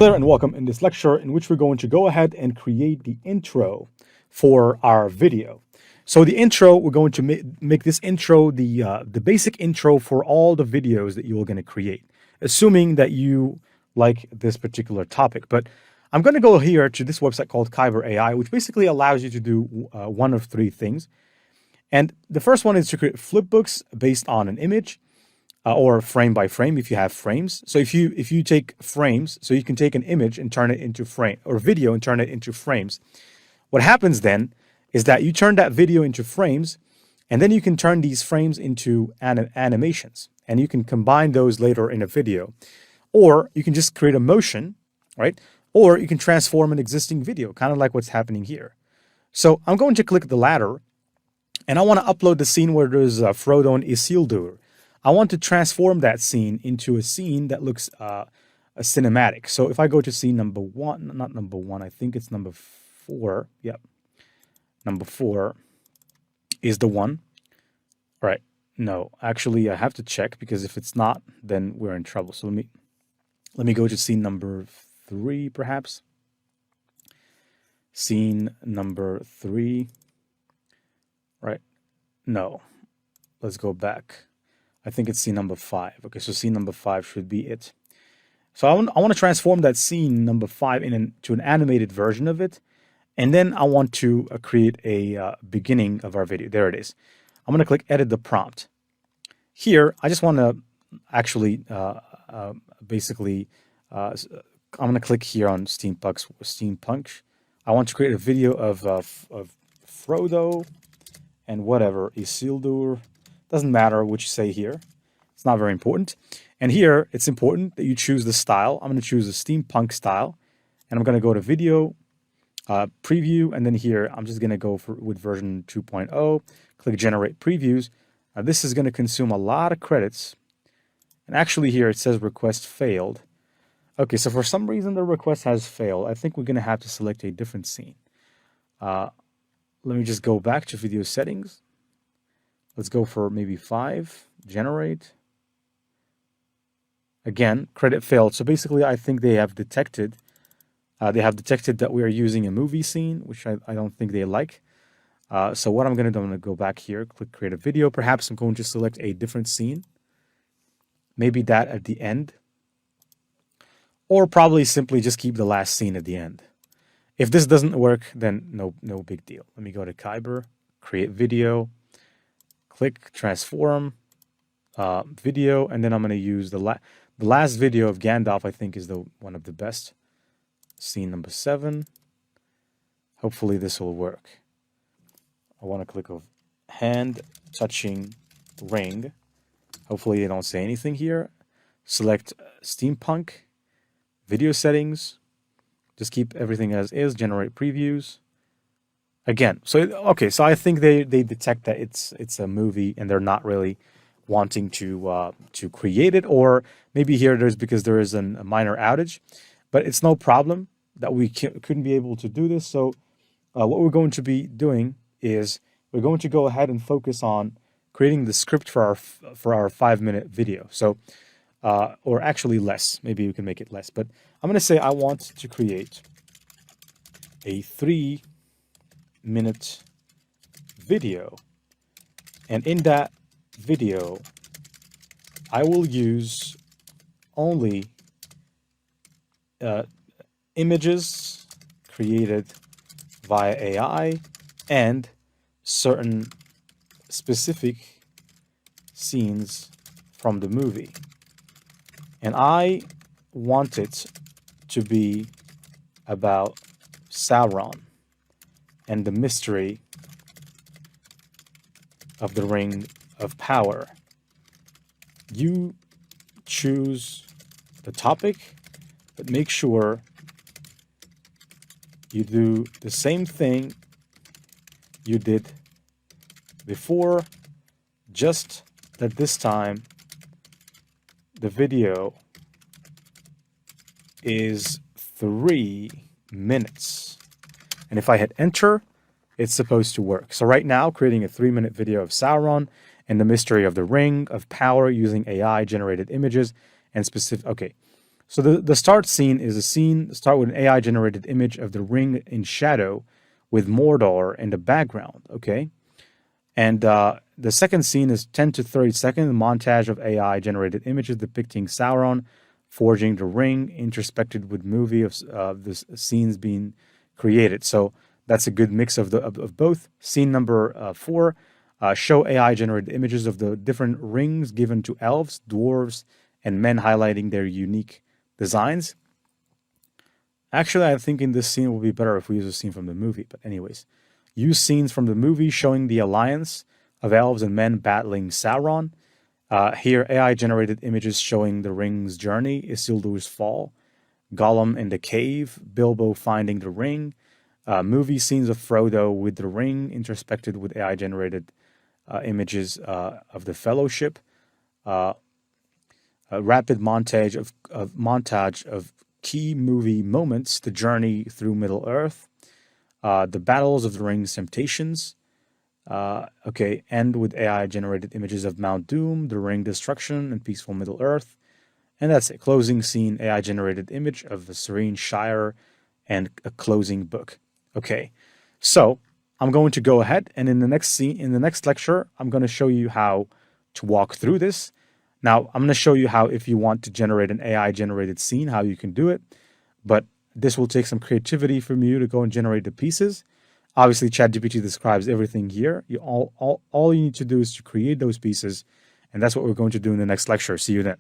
Hello and welcome in this lecture in which we're going to go ahead and create the intro for our video. So the intro, we're going to make this intro the basic intro for all the videos that you're going to create, assuming that you like this particular topic. But I'm going to go here to this website called Kyber AI, which basically allows you to do one of three things. And the first one is to create flipbooks based on an image. Or frame by frame if you have frames. So if you take frames, so you can take an image and turn it into frame, or video and turn it into frames. What happens then is that you turn that video into frames, and then you can turn these frames into animations, and you can combine those later in a video. Or you can just create a motion, right? Or you can transform an existing video, kind of like what's happening here. So I'm going to click the latter, and I want to upload the scene where there's Frodo and Isildur. I want to transform that scene into a scene that looks a cinematic. So if I go to scene number one, not number one, I think it's number 4. Yep. Number 4 is the one. All right. No, actually I have to check, because if it's not, then we're in trouble. So let me go to scene number 3, perhaps. Scene number 3. Right. No. Let's go back. I think it's scene number 5. Okay, so scene number 5 should be it. So I want to transform that scene number 5 into an animated version of it. And then I want to create a beginning of our video. There it is. I'm going to click edit the prompt. Here, I just want to actually basically, I'm going to click here on steampunk. I want to create a video of Frodo and whatever, Isildur. Doesn't matter what you say here. It's not very important. And here, it's important that you choose the style. I'm going to choose a steampunk style. And I'm going to go to video, preview. And then here, I'm just going to go with version 2.0. Click generate previews. This is going to consume a lot of credits. And actually here, it says request failed. Okay, so for some reason, the request has failed. I think we're going to have to select a different scene. Let me just go back to video settings. Let's go for maybe 5, generate. Again, credit failed. So basically, I think they have detected that we are using a movie scene, which I don't think they like. So what I'm going to do, I'm going to go back here, click create a video. Perhaps I'm going to select a different scene. Maybe that at the end. Or probably simply just keep the last scene at the end. If this doesn't work, then no big deal. Let me go to Kyber, create video. Click transform video, and then I'm going to use the last video of Gandalf. I think is one of the best. Scene number 7. Hopefully this will work. I want to click of hand touching ring. Hopefully they don't say anything here. Select steampunk, video settings. Just keep everything as is. Generate previews. Again, so I think they detect that it's a movie and they're not really wanting to create it, or maybe here there's because there is a minor outage, but it's no problem that we couldn't be able to do this. So what we're going to be doing is we're going to go ahead and focus on creating the script for our 5-minute video. So or actually less, maybe we can make it less, but I'm going to say I want to create a 3-minute video, and in that video I will use only images created via AI and certain specific scenes from the movie, and I want it to be about Sauron and the mystery of the Ring of Power. You choose the topic, but make sure you do the same thing you did before, just that this time the video is 3 minutes. And if I hit enter, it's supposed to work. So right now, creating a 3-minute video of Sauron and the mystery of the Ring of Power using AI generated images and specific. Okay, So the start scene is a scene start with an AI generated image of the ring in shadow with Mordor in the background. Okay. And the second scene is 10 to 30 second montage of AI generated images depicting Sauron forging the ring, interspecced with movie of the scenes being created. So that's a good mix of of both. Scene number 4, show AI generated images of the different rings given to elves, dwarves, and men, highlighting their unique designs. Actually, I think in this scene will be better if we use a scene from the movie. But anyways, use scenes from the movie showing the alliance of elves and men battling Sauron. Here, AI-generated images showing the ring's journey, Isildur's fall, Gollum in the cave, Bilbo finding the ring, movie scenes of Frodo with the ring, interspecced with AI-generated images of the Fellowship, a rapid montage of key movie moments, the journey through Middle Earth, the battles of the Ring's temptations. End with AI-generated images of Mount Doom, the Ring destruction, and peaceful Middle Earth. And that's it. Closing scene, AI-generated image of the Serene Shire, and a closing book. Okay, so I'm going to go ahead, and in the next lecture, I'm going to show you how to walk through this. Now, I'm going to show you how, if you want to generate an AI-generated scene, how you can do it. But this will take some creativity from you to go and generate the pieces. Obviously, ChatGPT describes everything here. All you need to do is to create those pieces, and that's what we're going to do in the next lecture. See you then.